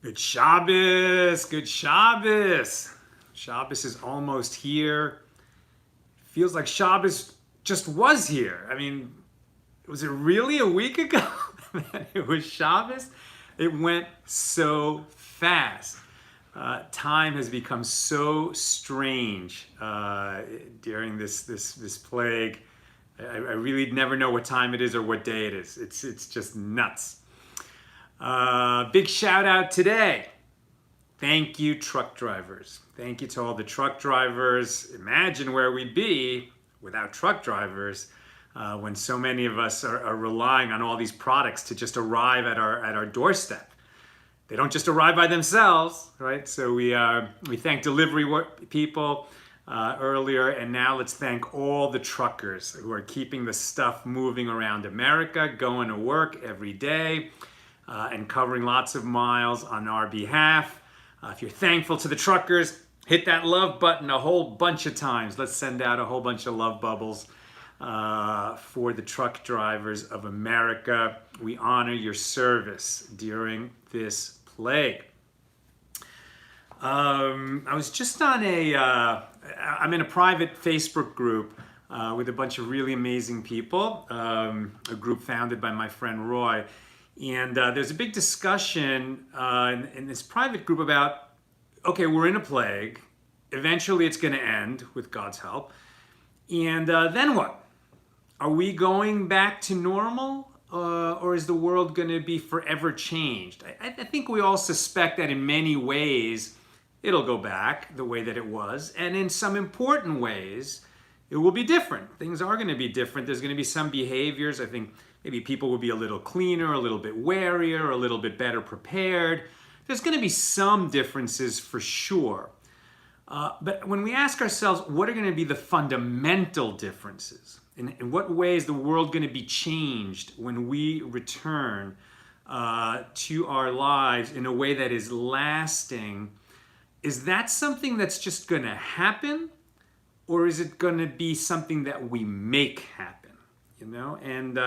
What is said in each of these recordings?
Good Shabbos, good Shabbos. Shabbos is almost here. Feels like Shabbos just was here. I mean, was it really a week ago that it was Shabbos? It went so fast. Time has become so strange during this plague. I really never know what time it is or what day it is. It's just nuts. Big shout out today. Thank you, truck drivers. Thank you to all the truck drivers. Imagine where we'd be without truck drivers when so many of us are relying on all these products to just arrive at our doorstep. They don't just arrive by themselves, right? So we thank delivery people earlier, and now let's thank all the truckers who are keeping the stuff moving around America, going to work every day, and covering lots of miles on our behalf. If you're thankful to the truckers, hit that love button a whole bunch of times. Let's send out a whole bunch of love bubbles for the truck drivers of America. We honor your service during this plague. I was just on I'm in a private Facebook group with a bunch of really amazing people, a group founded by my friend Roy. And there's a big discussion in this private group about, okay, we're in a plague. Eventually it's going to end with God's help. And then what? Are we going back to normal? Or is the world going to be forever changed? I think we all suspect that in many ways it'll go back the way that it was. And in some important ways, it will be different. Things are going to be different. There's going to be some behaviors. I think maybe people will be a little cleaner, a little bit warier, a little bit better prepared. There's going to be some differences for sure. But when we ask ourselves, what are going to be the fundamental differences? In what way is the world going to be changed when we return to our lives in a way that is lasting? Is that something that's just going to happen? Or is it going to be something that we make happen? You know, and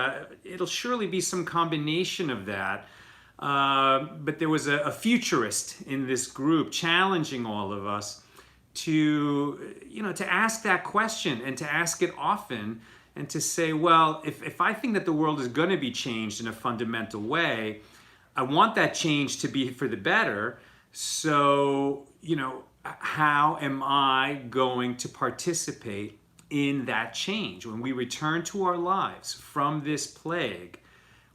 it'll surely be some combination of that. But there was a futurist in this group challenging all of us to ask that question and to ask it often and to say, well, if I think that the world is going to be changed in a fundamental way, I want that change to be for the better. So, how am I going to participate in that change? When we return to our lives from this plague,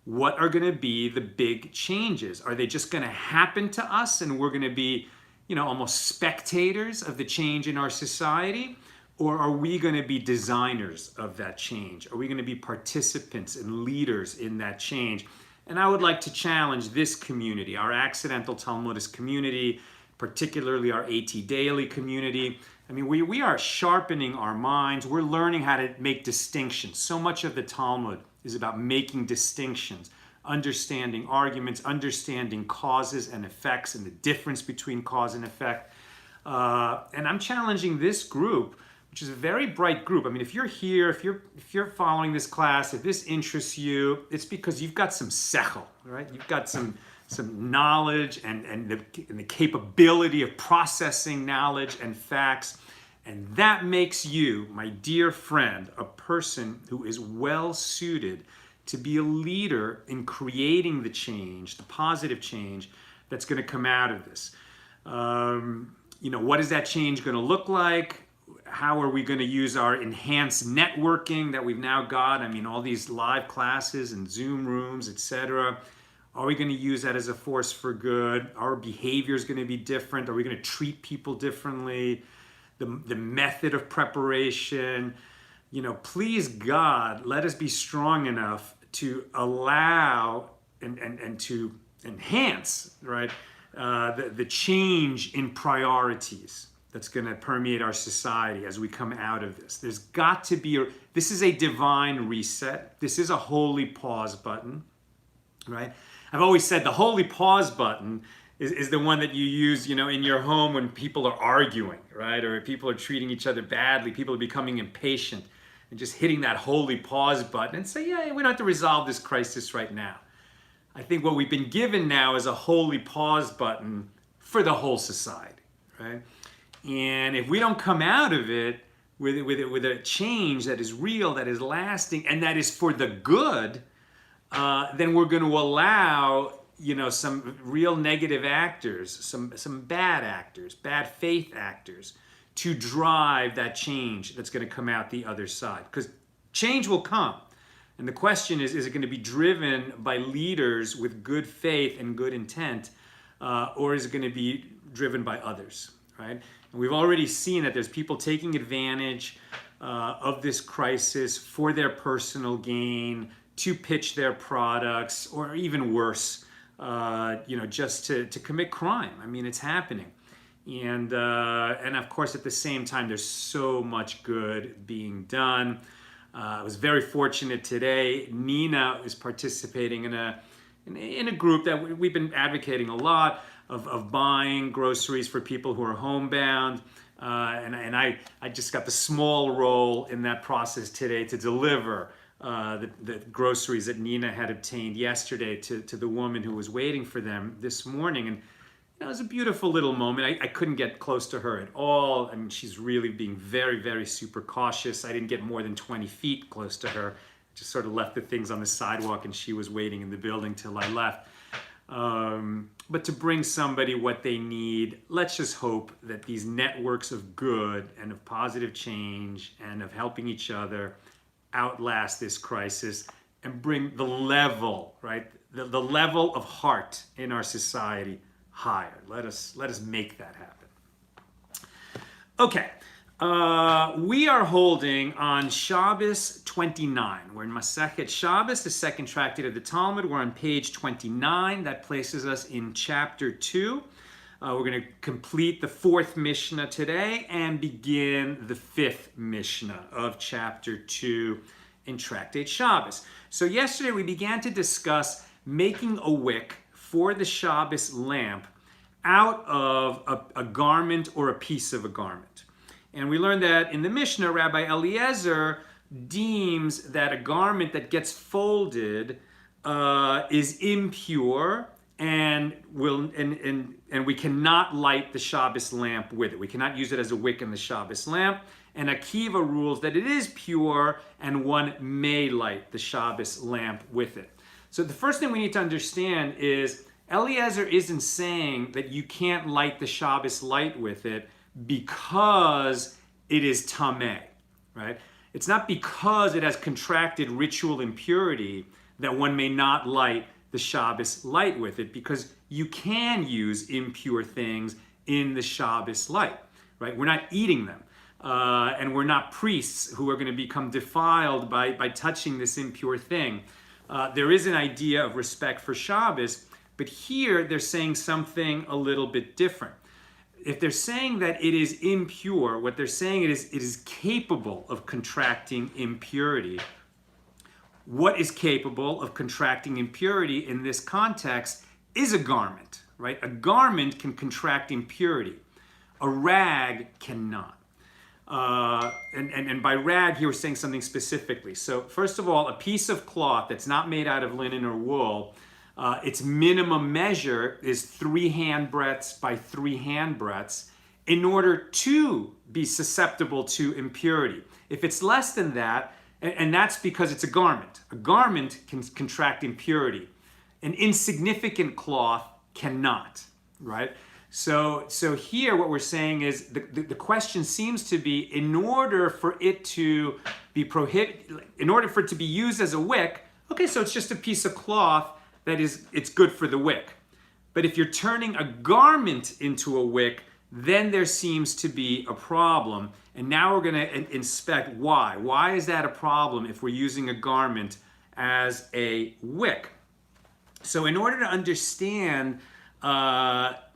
what are going to be the big changes? Are they just going to happen to us and we're going to be, almost spectators of the change in our society? Or are we going to be designers of that change? Are we going to be participants and leaders in that change? And I would like to challenge this community, our accidental Talmudist community, particularly our AT Daily community. I mean, we are sharpening our minds. We're learning how to make distinctions. So much of the Talmud is about making distinctions, understanding arguments, understanding causes and effects and the difference between cause and effect. And I'm challenging this group, which is a very bright group. I mean, if you're here, if you're following this class, if this interests you, it's because you've got some sechel, right? You've got some knowledge and the capability of processing knowledge and facts. And that makes you, my dear friend, a person who is well suited to be a leader in creating the change, the positive change that's going to come out of this. What is that change going to look like? How are we going to use our enhanced networking that we've now got? I mean, all these live classes and Zoom rooms, etc. Are we going to use that as a force for good? Our behavior is going to be different. Are we going to treat people differently? The method of preparation. Please God, let us be strong enough to allow and to enhance, right, the change in priorities that's going to permeate our society as we come out of this. There's got to be this is a divine reset. This is a holy pause button, right? I've always said the holy pause button is the one that you use, in your home when people are arguing, right? Or people are treating each other badly, people are becoming impatient, and just hitting that holy pause button and say, yeah, we don't have to resolve this crisis right now. I think what we've been given now is a holy pause button for the whole society, right? And if we don't come out of it with a change that is real, that is lasting, and that is for the good, then we're going to allow, some real negative actors, some bad actors, bad faith actors, to drive that change that's going to come out the other side. Because change will come. And the question is it going to be driven by leaders with good faith and good intent, or is it going to be driven by others, right? And we've already seen that there's people taking advantage of this crisis for their personal gain, to pitch their products, or even worse, just to commit crime. I mean, it's happening. And of course, at the same time, there's so much good being done. I was very fortunate today. Nina is participating in a group that we've been advocating a lot of buying groceries for people who are homebound. And I just got the small role in that process today to deliver the groceries that Nina had obtained yesterday to the woman who was waiting for them this morning. And it was a beautiful little moment. I couldn't get close to her at all. I mean, she's really being very, very super cautious. I didn't get more than 20 feet close to her. Just sort of left the things on the sidewalk, and she was waiting in the building till I left. But to bring somebody what they need, let's just hope that these networks of good and of positive change and of helping each other outlast this crisis and bring the level, right? The level of heart in our society higher. Let us make that happen. Okay, we are holding on Shabbos 29. We're in Masechet Shabbos, the second tractate of the Talmud. We're on page 29. That places us in chapter 2. We're going to complete the 4th Mishnah today and begin the 5th Mishnah of chapter 2 in Tractate Shabbos. So yesterday we began to discuss making a wick for the Shabbos lamp out of a garment or a piece of a garment. And we learned that in the Mishnah, Rabbi Eliezer deems that a garment that gets folded is impure and we cannot light the Shabbos lamp with it. We cannot use it as a wick in the Shabbos lamp. And Akiva rules that it is pure and one may light the Shabbos lamp with it. So the first thing we need to understand is Eliezer isn't saying that you can't light the Shabbos light with it because it is tameh, right? It's not because it has contracted ritual impurity that one may not light the Shabbos light with it, because you can use impure things in the Shabbos light, right? We're not eating them. And we're not priests who are going to become defiled by touching this impure thing. There is an idea of respect for Shabbos, but here they're saying something a little bit different. If they're saying that it is impure, what they're saying it is capable of contracting impurity. What is capable of contracting impurity in this context is a garment, right? A garment can contract impurity. A rag cannot. And by rag, here we're saying something specifically. So first of all, a piece of cloth that's not made out of linen or wool, its minimum measure is 3 handbreadths by 3 handbreadths in order to be susceptible to impurity. If it's less than that, and that's because it's a garment. A garment can contract impurity. An insignificant cloth cannot, right? So here what we're saying is the question seems to be, in order for it to be in order for it to be used as a wick, okay, so it's just a piece of cloth it's good for the wick. But if you're turning a garment into a wick, then there seems to be a problem. And now we're going to inspect why. Why is that a problem if we're using a garment as a wick? So in order to understand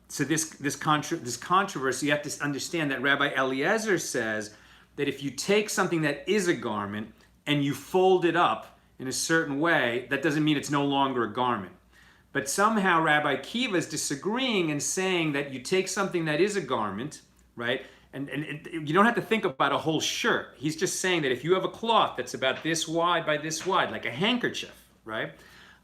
this controversy, you have to understand that Rabbi Eliezer says that if you take something that is a garment and you fold it up in a certain way, that doesn't mean it's no longer a garment. But somehow Rabbi Kiva is disagreeing and saying that you take something that is a garment, right? And you don't have to think about a whole shirt. He's just saying that if you have a cloth that's about this wide by this wide, like a handkerchief, right?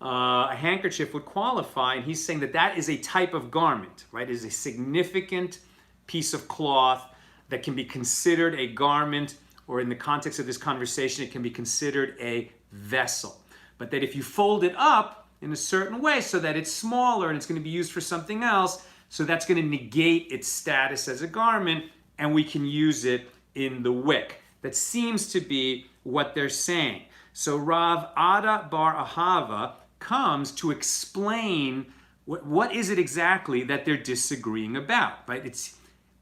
a handkerchief would qualify, and he's saying that that is a type of garment, right? It is a significant piece of cloth that can be considered a garment, or in the context of this conversation, it can be considered a vessel. But that if you fold it up in a certain way so that it's smaller and it's going to be used for something else, so that's going to negate its status as a garment, and we can use it in the wick. That seems to be what they're saying. So Rav Ada bar Ahava comes to explain what is it exactly that they're disagreeing about, right?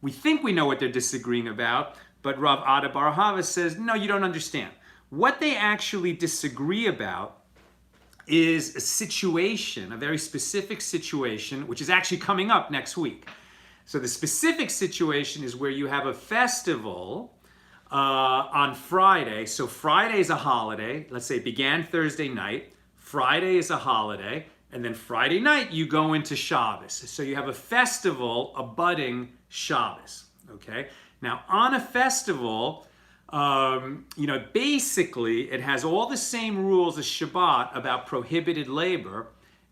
We think we know what they're disagreeing about, but Rav Ada bar Ahava says, no, you don't understand. What they actually disagree about is a situation, a very specific situation, which is actually coming up next week. So the specific situation is where you have a festival on Friday. So Friday is a holiday. Let's say it began Thursday night. Friday is a holiday. And then Friday night, you go into Shabbos. So you have a festival abutting Shabbos. Okay? Now, on a festival, basically, it has all the same rules as Shabbat about prohibited labor,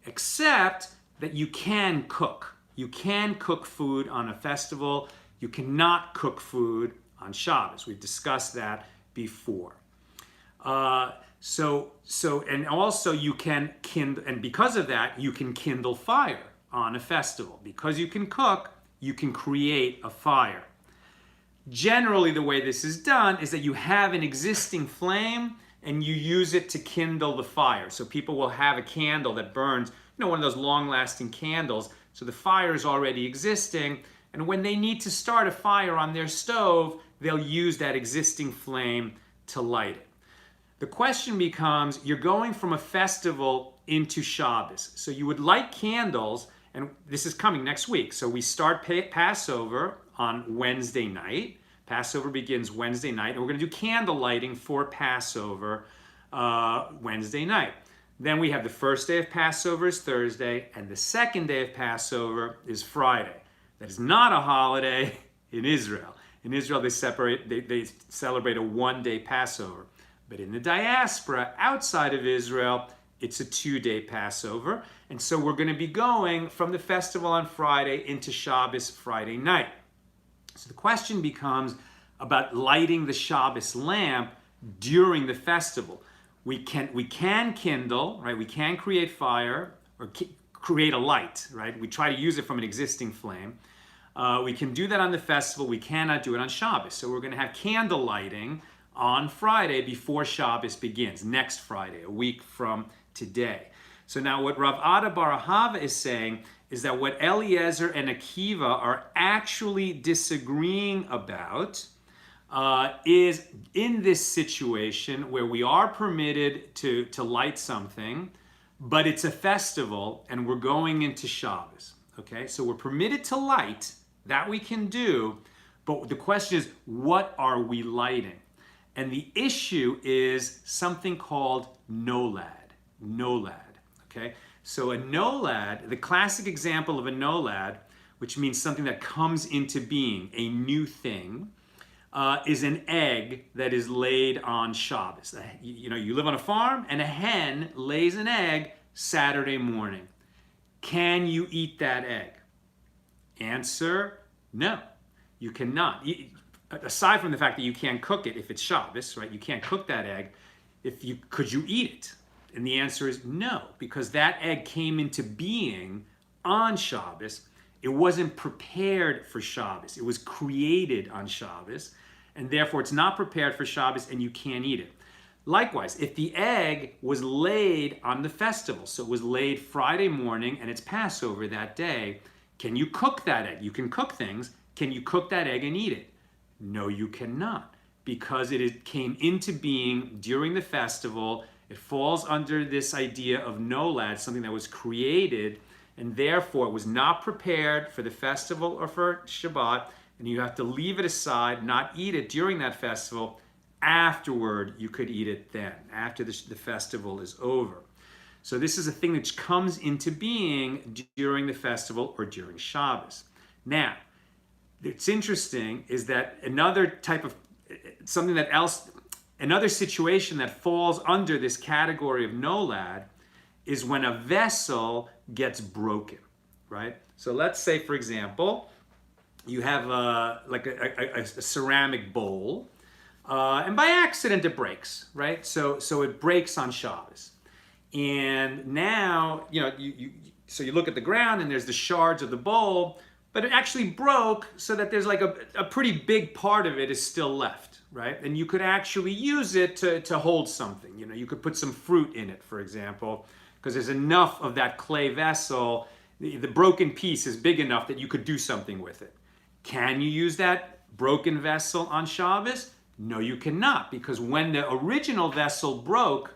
except that you can cook. You can cook food on a festival. You cannot cook food on Shabbos. We've discussed that before. And also you can kindle, and because of that, you can kindle fire on a festival. Because you can cook, you can create a fire. Generally, the way this is done is that you have an existing flame and you use it to kindle the fire. So people will have a candle that burns, one of those long-lasting candles. So the fire is already existing, and when they need to start a fire on their stove, they'll use that existing flame to light it. The question becomes, you're going from a festival into Shabbos. So you would light candles, and this is coming next week. So we start Passover on Wednesday night. Passover begins Wednesday night, and we're going to do candle lighting for Passover Wednesday night. Then we have the first day of Passover is Thursday, and the second day of Passover is Friday. That is not a holiday in Israel. In Israel, they celebrate a one-day Passover. But in the diaspora, outside of Israel, it's a two-day Passover. And so we're going to be going from the festival on Friday into Shabbos Friday night. So the question becomes about lighting the Shabbos lamp during the festival. We can kindle, right? We can create fire or create a light, right? We try to use it from an existing flame. We can do that on the festival. We cannot do it on Shabbos. So we're going to have candle lighting on Friday before Shabbos begins, next Friday, a week from today. So now what Rav Ada bar Ahava is saying is that what Eliezer and Akiva are actually disagreeing about is in this situation where we are permitted to light something, but it's a festival and we're going into Shabbos. Okay, so we're permitted to light, that we can do, but the question is, what are we lighting? And the issue is something called Nolad. Nolad, okay? So a Nolad, the classic example of a Nolad, which means something that comes into being, a new thing, is an egg that is laid on Shabbos. You live on a farm and a hen lays an egg Saturday morning. Can you eat that egg? Answer, no, you cannot. Aside from the fact that you can't cook it if it's Shabbos, right? You can't cook that egg. Could you eat it? And the answer is no, because that egg came into being on Shabbos. It wasn't prepared for Shabbos. It was created on Shabbos, and therefore it's not prepared for Shabbos and you can't eat it. Likewise, if the egg was laid on the festival, so it was laid Friday morning and it's Passover that day, can you cook that egg? You can cook things. Can you cook that egg and eat it? No, you cannot, because it came into being during the festival. It falls under this idea of Nolad, something that was created, and therefore it was not prepared for the festival or for Shabbat, and you have to leave it aside, not eat it during that festival. Afterward, you could eat it then, after the festival is over. So this is a thing that comes into being during the festival or during Shabbos. Now, it's interesting is that another situation that falls under this category of Nolad is when a vessel gets broken, right? So let's say, for example, you have a ceramic bowl, and by accident it breaks, right? So it breaks on Shabbos. And now, so you look at the ground and there's the shards of the bowl, but it actually broke so that there's like a pretty big part of it is still left, right? And you could actually use it to hold something. You could put some fruit in it, for example, because there's enough of that clay vessel. The broken piece is big enough that you could do something with it. Can you use that broken vessel on Shabbos? No, you cannot, because when the original vessel broke,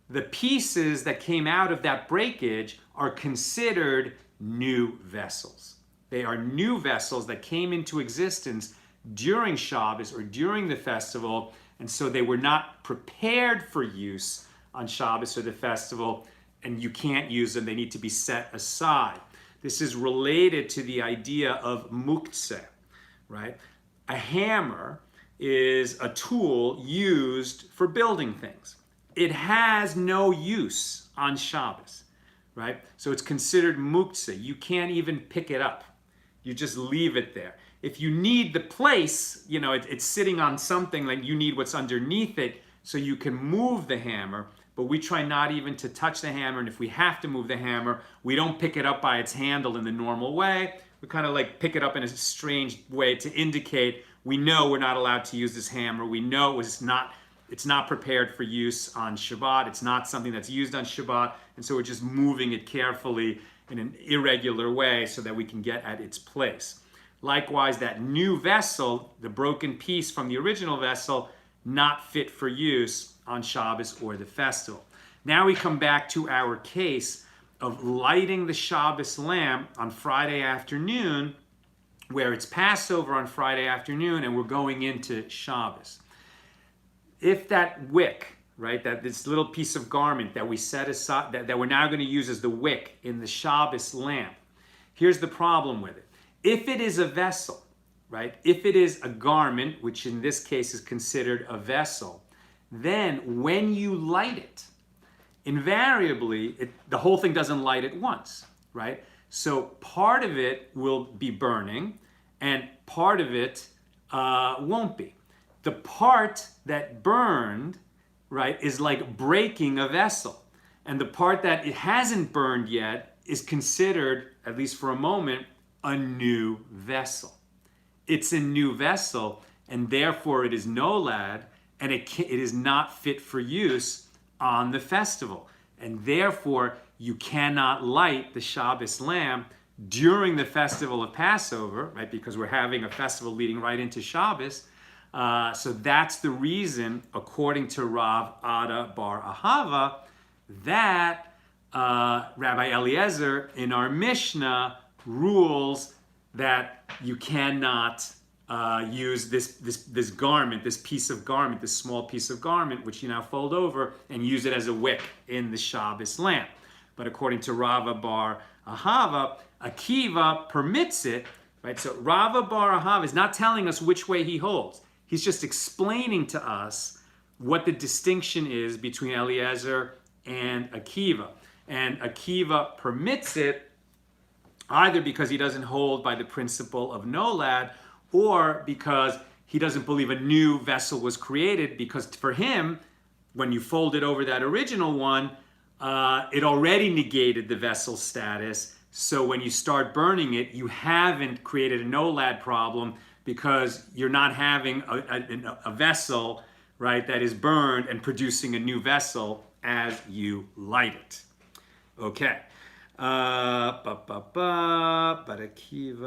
the pieces that came out of that breakage are considered new vessels. They are new vessels that came into existence during Shabbos or during the festival, and so they were not prepared for use on Shabbos or the festival, and you can't use them. They need to be set aside. This is related to the idea of muktzeh, right? A hammer is a tool used for building things. It has no use on Shabbos, right? So it's considered muktzeh. You can't even pick it up. You just leave it there. If you need the place, it's sitting on something, like you need what's underneath it so you can move the hammer, but we try not even to touch the hammer, and if we have to move the hammer, we don't pick it up by its handle in the normal way. We kind of like pick it up in a strange way to indicate we know we're not allowed to use this hammer. We know it's not prepared for use on Shabbat. It's not something that's used on Shabbat, and so we're just moving it carefully in an irregular way so that we can get at its place. Likewise, that new vessel, the broken piece from the original vessel, not fit for use on Shabbos or the festival. Now we come back to our case of lighting the Shabbos lamp on Friday afternoon, where it's Passover on Friday afternoon and we're going into Shabbos. If that wick, right, that this little piece of garment that we set aside, that we're now going to use as the wick in the Shabbos lamp, here's the problem with it. If it is a vessel, right, if it is a garment, which in this case is considered a vessel, then when you light it, invariably, the whole thing doesn't light at once, right? So part of it will be burning and part of it won't be. The part that burned, right, is like breaking a vessel. And the part that it hasn't burned yet is considered, at least for a moment, a new vessel. It's a new vessel, and therefore it is Nolad, and it is not fit for use on the festival. And therefore, you cannot light the Shabbos lamp during the festival of Passover, right? Because we're having a festival leading right into Shabbos. So that's the reason, according to Rav Ada bar Ahava, that Rabbi Eliezer in our Mishnah rules that you cannot use this garment, this piece of garment, this small piece of garment, which you now fold over and use it as a wick in the Shabbos lamp. But according to Rava bar Ahava, Akiva permits it, right? So Rava bar Ahava is not telling us which way he holds. He's just explaining to us what the distinction is between Eliezer and Akiva. And Akiva permits it either because he doesn't hold by the principle of Nolad, or because he doesn't believe a new vessel was created, because for him, when you fold it over that original one, it already negated the vessel status. So when you start burning it, you haven't created a Nolad problem, because you're not having a vessel, right, that is burned and producing a new vessel as you light it. Okay. But Akiva.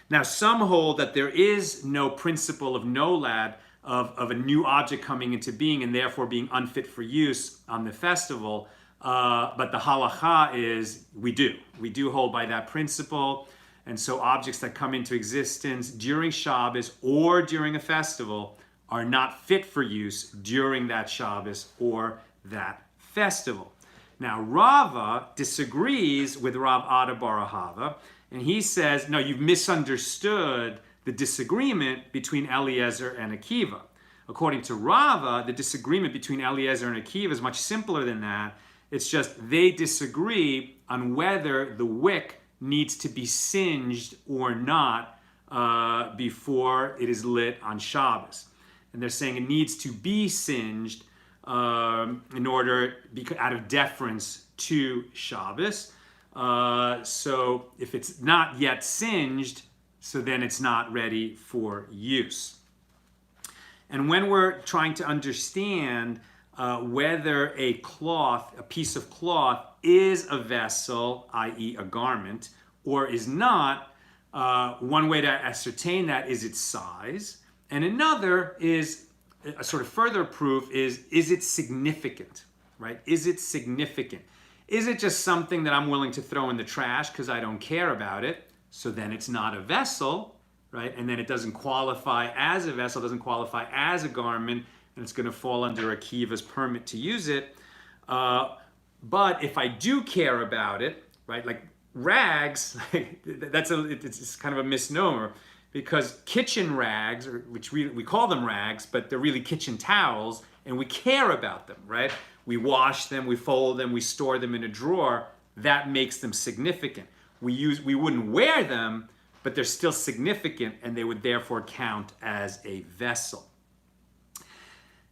Now, some hold that there is no principle of Nolad, of a new object coming into being and therefore being unfit for use on the festival. But the halacha is we do hold by that principle. And so objects that come into existence during Shabbos or during a festival are not fit for use during that Shabbos or that festival. Now, Rava disagrees with Rav Ada bar Ahava, and he says, no, you've misunderstood the disagreement between Eliezer and Akiva. According to Rava, the disagreement between Eliezer and Akiva is much simpler than that. It's just they disagree on whether the wick needs to be singed or not before it is lit on Shabbos. And they're saying it needs to be singed in order, out of deference to Shabbos. So if it's not yet singed, so then it's not ready for use. And when we're trying to understand whether a piece of cloth is a vessel, i.e. a garment, or is not, one way to ascertain that is its size. And another is a sort of further proof is it significant, right? Is it significant? Is it just something that I'm willing to throw in the trash because I don't care about it? So then it's not a vessel, right? And then it doesn't qualify as a vessel, doesn't qualify as a garment, and it's going to fall under Akiva's permit to use it. But if I do care about it, right, like rags, it's kind of a misnomer, because kitchen rags, which we call them rags, but they're really kitchen towels, and we care about them, right? We wash them, we fold them, we store them in a drawer. That makes them significant. We wouldn't wear them, but they're still significant, and they would therefore count as a vessel.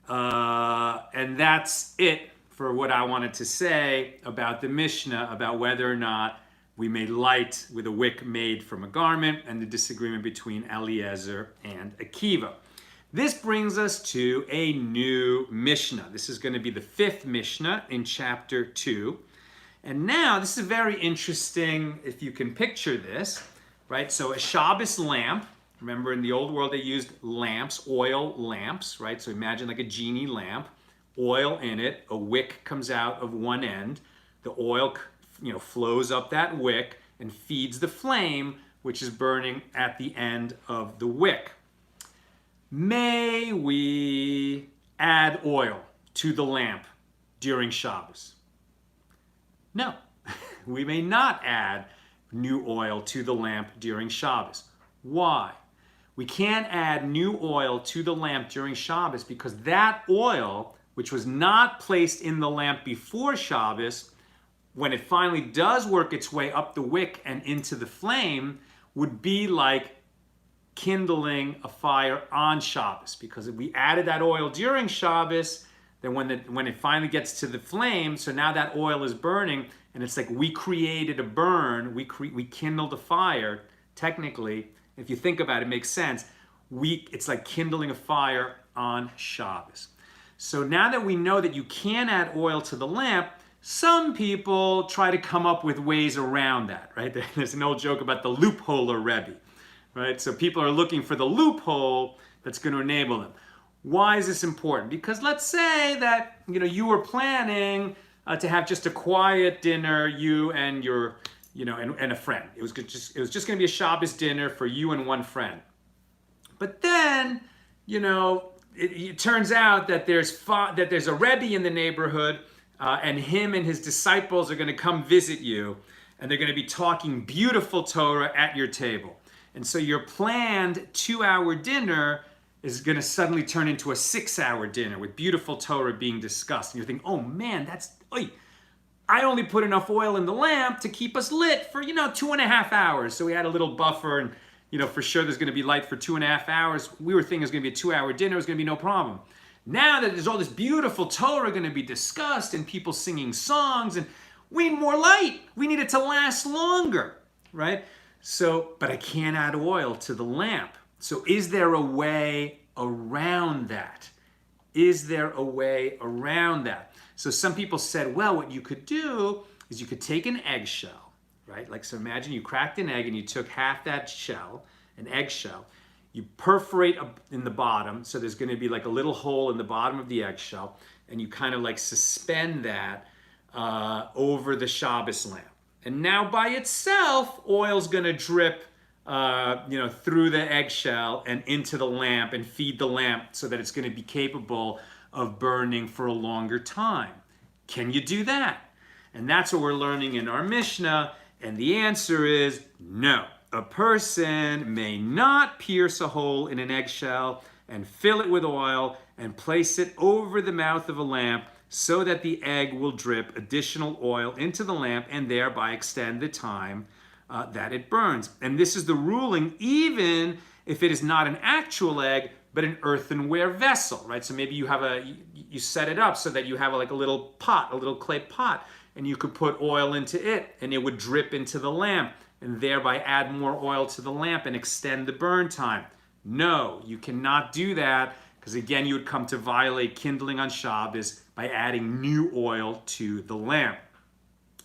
And that's it for what I wanted to say about the Mishnah, about whether or not we may light with a wick made from a garment, and the disagreement between Eliezer and Akiva. This brings us to a new Mishnah. This is going to be the 5th Mishnah in chapter 2. And now, this is very interesting if you can picture this, right? So a Shabbos lamp, remember in the old world they used lamps, oil lamps, right? So imagine like a genie lamp, oil in it, a wick comes out of one end, the oil flows up that wick and feeds the flame, which is burning at the end of the wick. May we add oil to the lamp during Shabbos? No, we may not add new oil to the lamp during Shabbos. Why? We can't add new oil to the lamp during Shabbos because that oil, which was not placed in the lamp before Shabbos, when it finally does work its way up the wick and into the flame, would be like kindling a fire on Shabbos. Because if we added that oil during Shabbos, then when it finally gets to the flame, so now that oil is burning, and it's like we created a burn, we kindled a fire. Technically, if you think about it, it makes sense. It's like kindling a fire on Shabbos. So now that we know that you can add oil to the lamp, some people try to come up with ways around that, right? There's an old joke about the loopholer Rebbe, right? So people are looking for the loophole that's going to enable them. Why is this important? Because let's say that you were planning to have just a quiet dinner, you and your and a friend. It was just going to be a Shabbos dinner for you and one friend. But then it turns out that there's a Rebbe in the neighborhood, and him and his disciples are going to come visit you, and they're going to be talking beautiful Torah at your table. And so your planned 2-hour dinner is going to suddenly turn into a 6-hour dinner with beautiful Torah being discussed. And you're thinking, oh man, I only put enough oil in the lamp to keep us lit for 2.5 hours. So we had a little buffer, and for sure there's going to be light for 2.5 hours. We were thinking it was going to be a 2-hour dinner. It was going to be no problem. Now that there's all this beautiful Torah going to be discussed and people singing songs, and we need more light. We need it to last longer, right? So, but I can't add oil to the lamp. So is there a way around that? Is there a way around that? So some people said, well, what you could do is you could take an eggshell, right? Like, so imagine you cracked an egg and you took half that shell, an eggshell, you perforate in the bottom, so there's going to be like a little hole in the bottom of the eggshell, and you kind of like suspend that over the Shabbos lamp. And now by itself, oil's going to drip through the eggshell and into the lamp and feed the lamp so that it's going to be capable of burning for a longer time. Can you do that? And that's what we're learning in our Mishnah. And the answer is no. A person may not pierce a hole in an eggshell and fill it with oil and place it over the mouth of a lamp so that the egg will drip additional oil into the lamp and thereby extend the time that it burns. And this is the ruling even if it is not an actual egg, but an earthenware vessel, right? So maybe you have you set it up so that you have like a little pot, a little clay pot, and you could put oil into it and it would drip into the lamp and thereby add more oil to the lamp and extend the burn time. No, you cannot do that, because again, you would come to violate kindling on Shabbos by adding new oil to the lamp.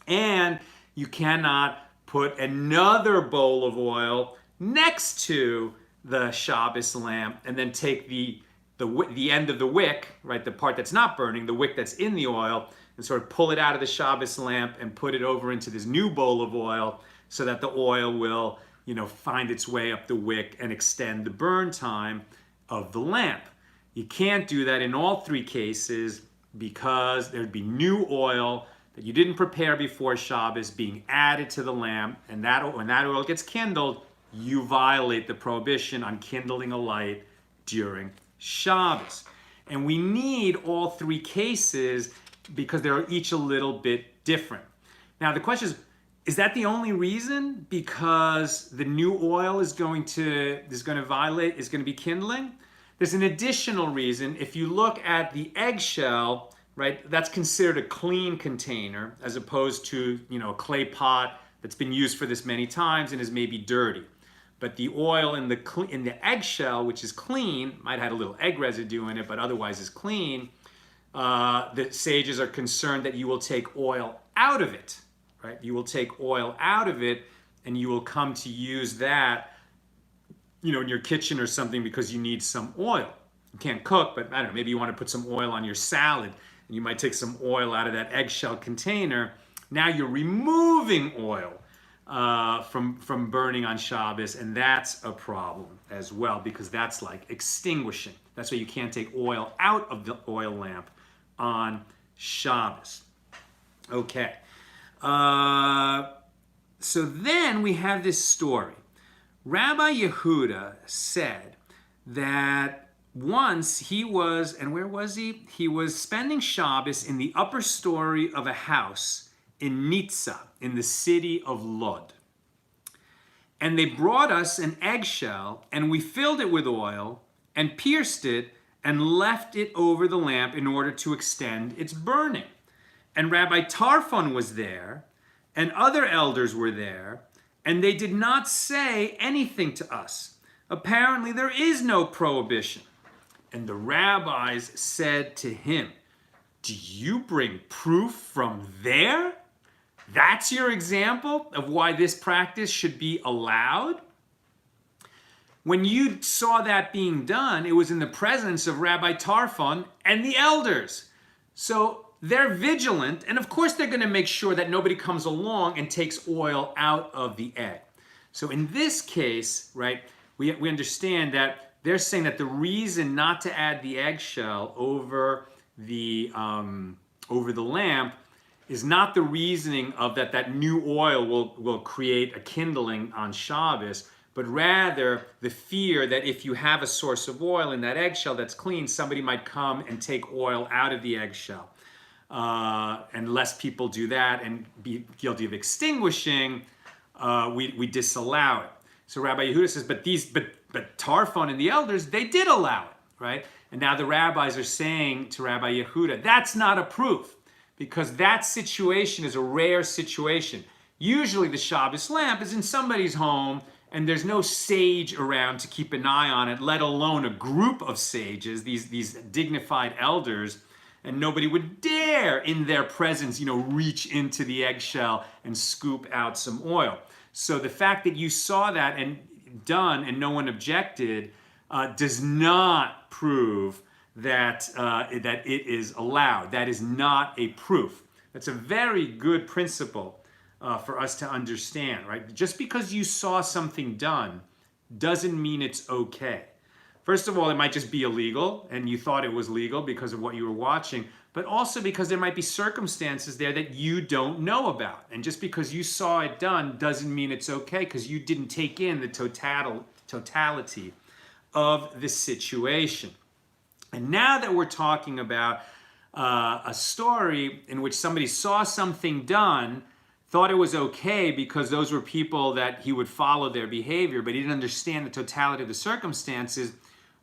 And you cannot put another bowl of oil next to the Shabbos lamp and then take the end of the wick, right, the part that's not burning, the wick that's in the oil, and sort of pull it out of the Shabbos lamp and put it over into this new bowl of oil so that the oil will, find its way up the wick and extend the burn time of the lamp. You can't do that in all three cases because there'd be new oil that you didn't prepare before Shabbos being added to the lamp, and when that oil gets kindled, you violate the prohibition on kindling a light during Shabbos. And we need all three cases because they're each a little bit different. Now the question is that the only reason? Because the new oil is going to be kindling? There's an additional reason. If you look at the eggshell, right, that's considered a clean container as opposed to, a clay pot that's been used for this many times and is maybe dirty. But the oil in the eggshell, which is clean, might have had a little egg residue in it, but otherwise is clean. The sages are concerned that you will take oil out of it, right? You will take oil out of it, and you will come to use that, in your kitchen or something because you need some oil. You can't cook, but I don't know, maybe you want to put some oil on your salad, and you might take some oil out of that eggshell container. Now you're removing oil from burning on Shabbos, and that's a problem as well because that's like extinguishing. That's why you can't take oil out of the oil lamp on Shabbos. Okay. So then we have this story. Rabbi Yehuda said that once he was, and where was he? He was spending Shabbos in the upper story of a house in Nitza, in the city of Lod. And they brought us an eggshell, and we filled it with oil, and pierced it, and left it over the lamp in order to extend its burning. And Rabbi Tarfon was there, and other elders were there, and they did not say anything to us. Apparently there is no prohibition. And the rabbis said to him, "Do you bring proof from there? That's your example of why this practice should be allowed?" When you saw that being done, it was in the presence of Rabbi Tarfon and the elders. So they're vigilant, and of course they're going to make sure that nobody comes along and takes oil out of the egg. So in this case, right, we understand that they're saying that the reason not to add the eggshell over the lamp is not the reasoning of that new oil will create a kindling on Shabbos, but rather the fear that if you have a source of oil in that eggshell that's clean, somebody might come and take oil out of the eggshell. And less people do that and be guilty of extinguishing, we disallow it. So Rabbi Yehuda says, but Tarfon and the elders, they did allow it, right? And now the rabbis are saying to Rabbi Yehuda, that's not a proof, because that situation is a rare situation. Usually the Shabbos lamp is in somebody's home, and there's no sage around to keep an eye on it, let alone a group of sages, these dignified elders, and nobody would dare in their presence, reach into the eggshell and scoop out some oil. So the fact that you saw that and done and no one objected does not prove that it is allowed. That is not a proof. That's a very good principle for us to understand, right? Just because you saw something done doesn't mean it's okay. First of all, it might just be illegal, and you thought it was legal because of what you were watching, but also because there might be circumstances there that you don't know about. And just because you saw it done doesn't mean it's okay, because you didn't take in the totality of the situation. And now that we're talking about a story in which somebody saw something done, thought it was okay because those were people that he would follow their behavior, but he didn't understand the totality of the circumstances.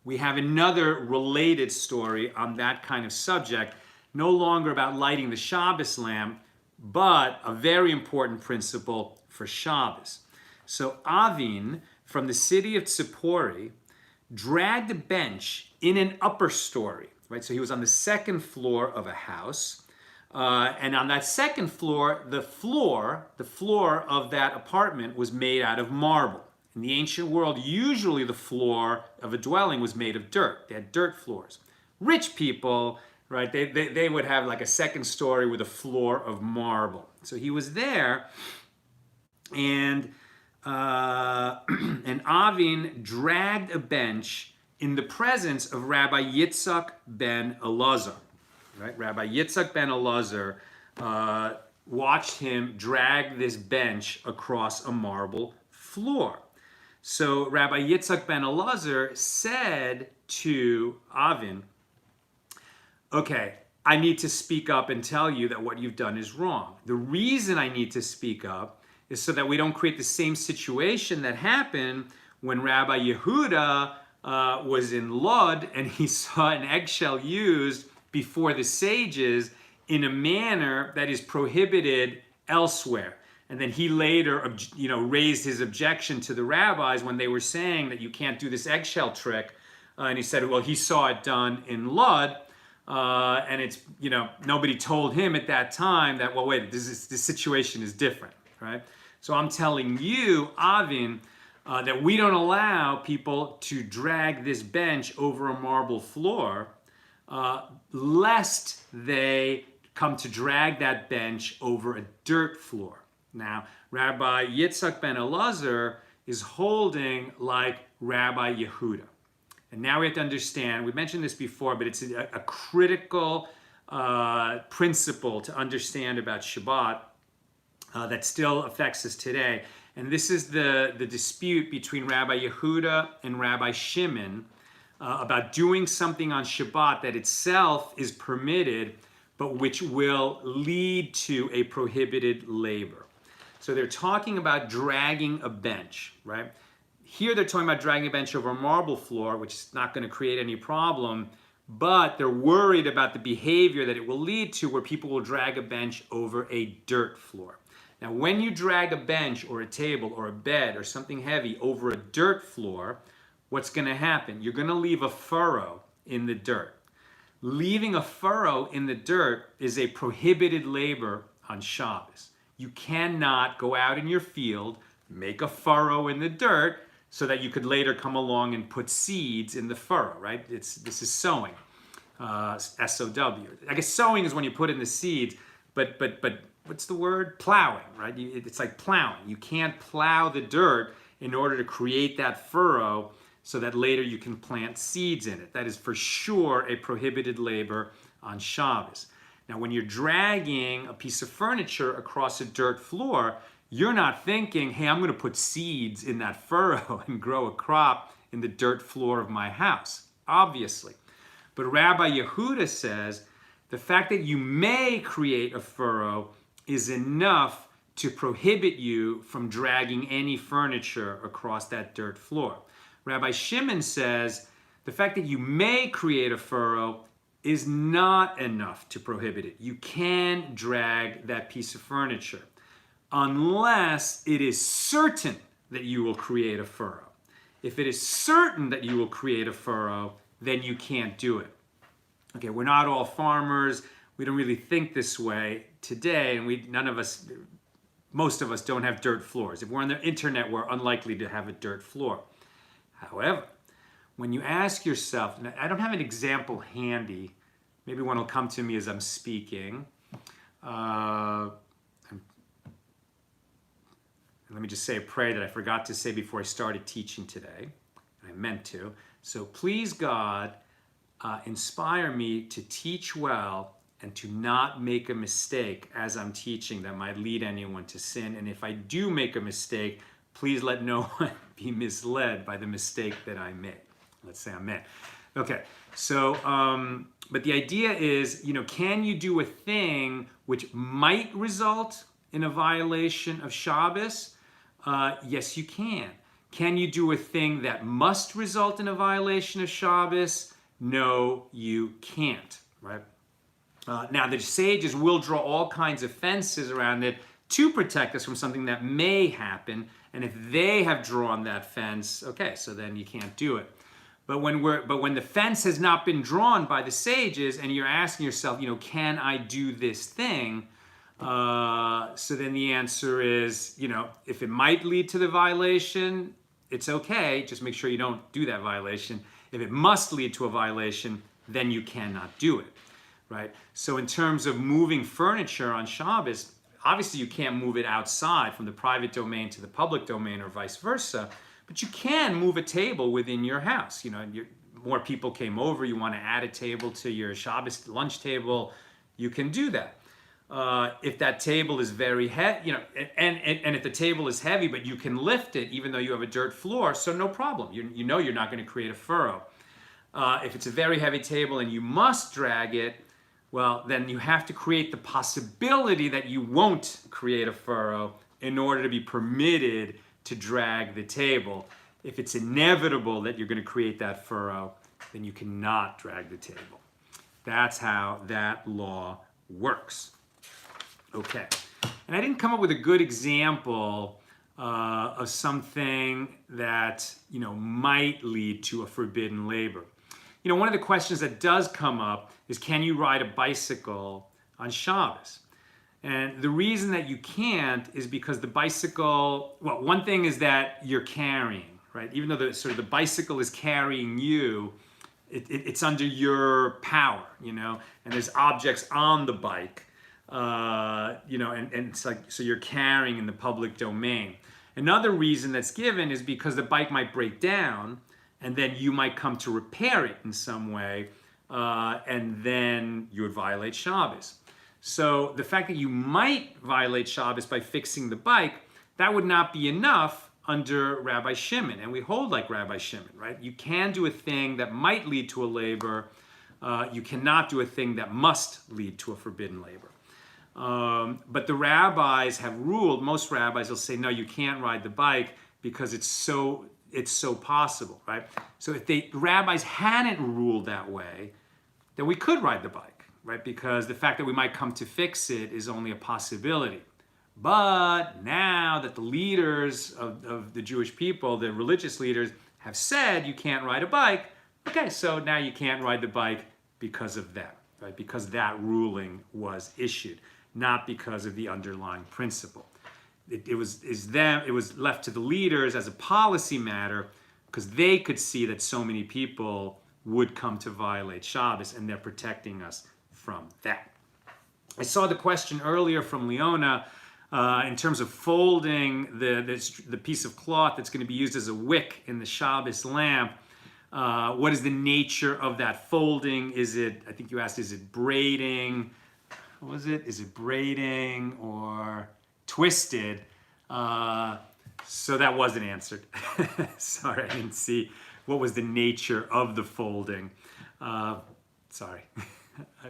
We have another related story on that kind of subject, no longer about lighting the Shabbos lamp, but a very important principle for Shabbos. So Avin, from the city of Tzipori, dragged a bench in an upper story, right? So he was on the second floor of a house. And on that second floor, the floor of that apartment was made out of marble. In the ancient world, usually the floor of a dwelling was made of dirt. They had dirt floors. Rich people, right, they would have like a second story with a floor of marble. So he was there, and Avin dragged a bench in the presence of Rabbi Yitzchak ben Elazar. Right? Rabbi Yitzchak ben Elazar watched him drag this bench across a marble floor. So Rabbi Yitzchak ben Elazar said to Avin, okay, I need to speak up and tell you that what you've done is wrong. The reason I need to speak up is so that we don't create the same situation that happened when Rabbi Yehuda was in Lod and he saw an eggshell used before the sages in a manner that is prohibited elsewhere. And then he later, raised his objection to the rabbis when they were saying that you can't do this eggshell trick. And he said, well, he saw it done in Lod. And it's, nobody told him at that time that, well, wait, this situation is different, right? So I'm telling you, Avin, that we don't allow people to drag this bench over a marble floor, lest they come to drag that bench over a dirt floor. Now, Rabbi Yitzchak ben Elazar is holding like Rabbi Yehuda. And now we have to understand, we mentioned this before, but it's a critical principle to understand about Shabbat that still affects us today. And this is the dispute between Rabbi Yehuda and Rabbi Shimon about doing something on Shabbat that itself is permitted, but which will lead to a prohibited labor. So they're talking about dragging a bench, right? Here they're talking about dragging a bench over a marble floor, which is not going to create any problem, but they're worried about the behavior that it will lead to where people will drag a bench over a dirt floor. Now, when you drag a bench or a table or a bed or something heavy over a dirt floor, what's going to happen? You're going to leave a furrow in the dirt. Leaving a furrow in the dirt is a prohibited labor on Shabbos. You cannot go out in your field, make a furrow in the dirt so that you could later come along and put seeds in the furrow, right? This is sowing, S-O-W. I guess sowing is when you put in the seeds, but what's the word? Plowing, right? It's like plowing. You can't plow the dirt in order to create that furrow so that later you can plant seeds in it. That is for sure a prohibited labor on Shabbos. Now, when you're dragging a piece of furniture across a dirt floor, you're not thinking, hey, I'm going to put seeds in that furrow and grow a crop in the dirt floor of my house, obviously. But Rabbi Yehuda says the fact that you may create a furrow is enough to prohibit you from dragging any furniture across that dirt floor. Rabbi Shimon says the fact that you may create a furrow is not enough to prohibit it. You can drag that piece of furniture unless it is certain that you will create a furrow. If it is certain that you will create a furrow, then you can't do it. Okay, we're not all farmers. We don't really think this way today, and most of us don't have dirt floors. If we're on the internet, we're unlikely to have a dirt floor. However, when you ask yourself, and I don't have an example handy, maybe one will come to me as I'm speaking. Let me just say a prayer that I forgot to say before I started teaching today. I meant to. So please, God, inspire me to teach well and to not make a mistake as I'm teaching that might lead anyone to sin. And if I do make a mistake, please let no one be misled by the mistake that I made. Let's say amen. Okay, so, but the idea is, can you do a thing which might result in a violation of Shabbos? Yes, you can. Can you do a thing that must result in a violation of Shabbos? No, you can't, right? Now, the sages will draw all kinds of fences around it to protect us from something that may happen. And if they have drawn that fence, okay, so then you can't do it. But when the fence has not been drawn by the sages, and you're asking yourself, can I do this thing? So then the answer is, if it might lead to the violation, it's okay. Just make sure you don't do that violation. If it must lead to a violation, then you cannot do it, right? So in terms of moving furniture on Shabbos, obviously you can't move it outside from the private domain to the public domain or vice versa, but you can move a table within your house. More people came over, you want to add a table to your Shabbos lunch table, you can do that. If that table is very heavy, and if the table is heavy, but you can lift it even though you have a dirt floor, so no problem. You know you're not going to create a furrow. If it's a very heavy table and you must drag it, well, then you have to create the possibility that you won't create a furrow in order to be permitted to drag the table. If it's inevitable that you're going to create that furrow, then you cannot drag the table. That's how that law works. Okay, and I didn't come up with a good example of something that might lead to a forbidden labor. One of the questions that does come up is, can you ride a bicycle on Shabbos? And the reason that you can't is because the bicycle, well, one thing is that you're carrying, right? Even though the bicycle is carrying you, it's under your power, and there's objects on the bike, and it's like, so you're carrying in the public domain. Another reason that's given is because the bike might break down, and then you might come to repair it in some way, and then you would violate Shabbos. So the fact that you might violate Shabbos by fixing the bike, that would not be enough under Rabbi Shimon. And we hold like Rabbi Shimon, right? You can do a thing that might lead to a labor. You cannot do a thing that must lead to a forbidden labor. But the rabbis have ruled, most rabbis will say, no, you can't ride the bike because it's so possible, right? So if the rabbis hadn't ruled that way, then we could ride the bike, right? Because the fact that we might come to fix it is only a possibility. But now that the leaders of the Jewish people, the religious leaders, have said you can't ride a bike, okay, so now you can't ride the bike because of that, right? Because that ruling was issued, not because of the underlying principle. It was left to the leaders as a policy matter because they could see that so many people would come to violate Shabbos, and they're protecting us from that. I saw the question earlier from Leona in terms of folding the piece of cloth that's going to be used as a wick in the Shabbos lamp. What is the nature of that folding? I think you asked, is it braiding? What was it? Is it braiding or twisted? So that wasn't answered. Sorry, I didn't see what was the nature of the folding. Sorry.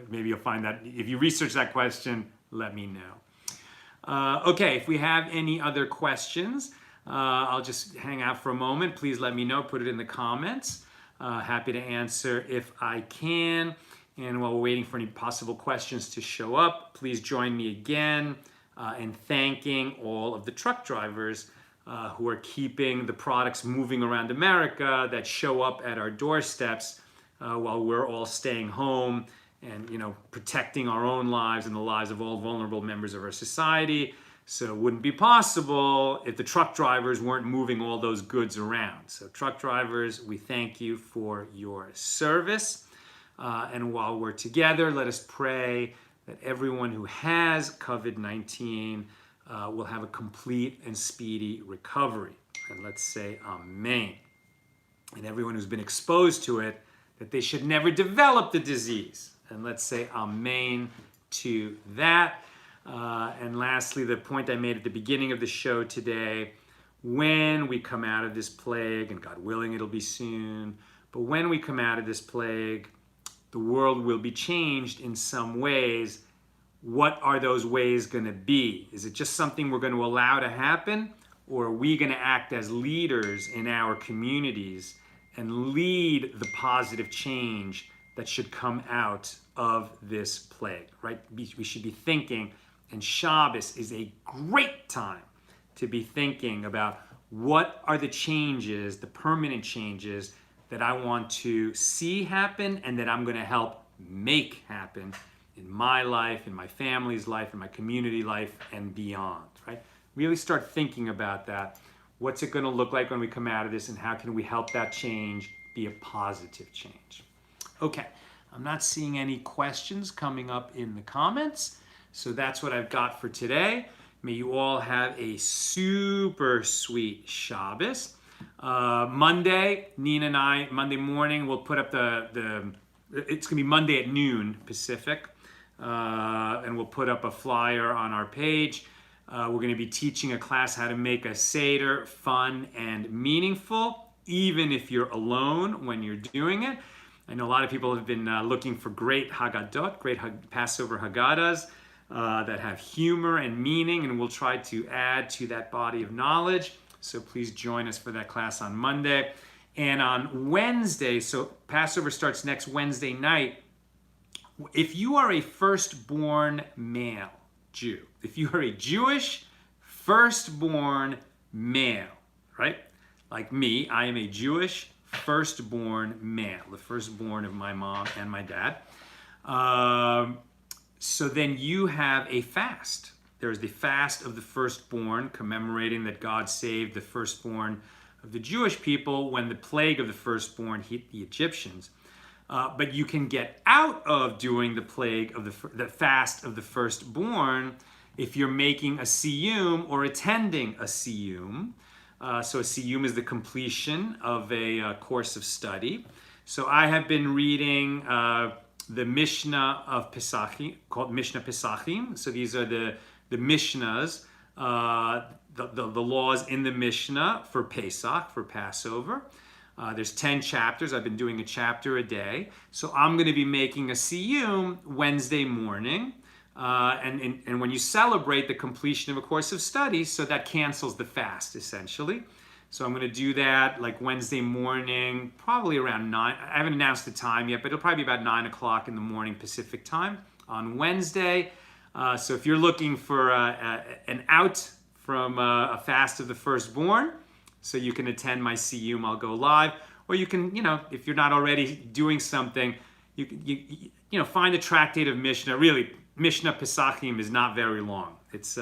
Maybe you'll find that. If you research that question, let me know. Okay, if we have any other questions, I'll just hang out for a moment. Please let me know. Put it in the comments. Happy to answer if I can. And while we're waiting for any possible questions to show up, please join me again in thanking all of the truck drivers who are keeping the products moving around America that show up at our doorsteps while we're all staying home and protecting our own lives and the lives of all vulnerable members of our society. So it wouldn't be possible if the truck drivers weren't moving all those goods around. So truck drivers, we thank you for your service. And while we're together, let us pray that everyone who has COVID-19 will have a complete and speedy recovery. And let's say amen. And everyone who's been exposed to it, that they should never develop the disease. And let's say amen to that. And lastly, the point I made at the beginning of the show today, when we come out of this plague, and God willing it'll be soon, But when we come out of this plague, the world will be changed in some ways. What are those ways going to be? Is it just something we're going to allow to happen? Or are we going to act as leaders in our communities and lead the positive change that should come out of this plague, right? We should be thinking, and Shabbos is a great time to be thinking about what are the changes, the permanent changes that I want to see happen and that I'm going to help make happen in my life, in my family's life, in my community life, and beyond, right? Really start thinking about that. What's it going to look like when we come out of this, and how can we help that change be a positive change? Okay, I'm not seeing any questions coming up in the comments, so that's what I've got for today. May you all have a super sweet Shabbos. Monday, Nina and I, Monday morning, we'll put up it's going to be Monday at noon Pacific, and we'll put up a flyer on our page. We're going to be teaching a class how to make a Seder fun and meaningful, even if you're alone when you're doing it. I know a lot of people have been looking for great Haggadot, great Passover Haggadahs that have humor and meaning, and we'll try to add to that body of knowledge. So please join us for that class on Monday. And on Wednesday, so Passover starts next Wednesday night, if you are a firstborn male Jew, if you are a Jewish firstborn male, right? Like me, I am a Jewish firstborn male, the firstborn of my mom and my dad. So then you have a fast. There's the fast of the firstborn, commemorating that God saved the firstborn of the Jewish people when the plague of the firstborn hit the Egyptians. But you can get out of doing the plague of the fast of the firstborn if you're making a siyum or attending a siyum. So a siyum is the completion of a course of study. So I have been reading the Mishnah of Pesachim, called Mishnah Pesachim. So these are the Mishnahs, the laws in the Mishnah for Pesach, for Passover. There's 10 chapters. I've been doing a chapter a day. So I'm going to be making a siyum Wednesday morning. And when you celebrate the completion of a course of study, so that cancels the fast, essentially. So I'm going to do that like Wednesday morning, probably around 9. I haven't announced the time yet, but it'll probably be about 9 o'clock in the morning Pacific time on Wednesday. So if you're looking for an out from a fast of the firstborn, so you can attend my siyum, I'll go live. Or you can, if you're not already doing something, you find the tractate of Mishnah. Really, Mishnah Pesachim is not very long. It's,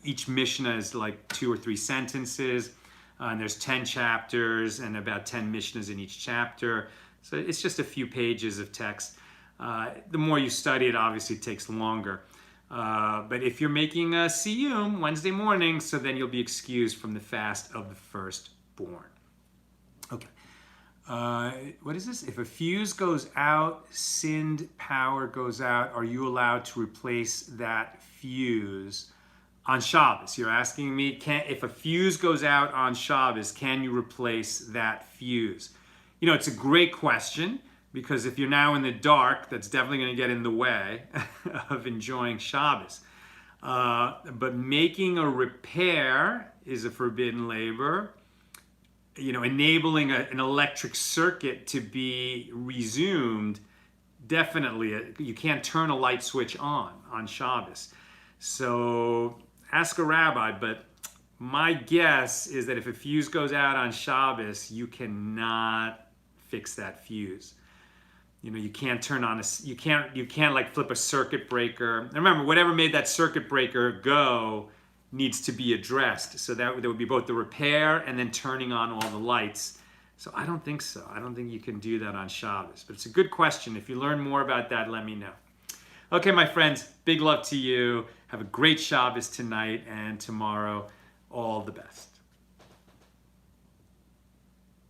each Mishnah is like 2 or 3 sentences. And there's 10 chapters and about 10 Mishnahs in each chapter. So it's just a few pages of text. The more you study it, obviously it takes longer. But if you're making a siyum Wednesday morning, so then you'll be excused from the fast of the firstborn. Okay. What is this? If a fuse goes out, sinned power goes out, are you allowed to replace that fuse on Shabbos? You're asking me, if a fuse goes out on Shabbos, can you replace that fuse? It's a great question, because if you're now in the dark, that's definitely going to get in the way of enjoying Shabbos. But making a repair is a forbidden labor. Enabling an electric circuit to be resumed, definitely. You can't turn a light switch on Shabbos. So ask a rabbi, but my guess is that if a fuse goes out on Shabbos, you cannot fix that fuse. You can't turn on you can't like flip a circuit breaker. And remember, whatever made that circuit breaker go needs to be addressed. So there would be both the repair and then turning on all the lights. So I don't think so. I don't think you can do that on Shabbos. But it's a good question. If you learn more about that, let me know. Okay, my friends, big love to you. Have a great Shabbos tonight and tomorrow. All the best.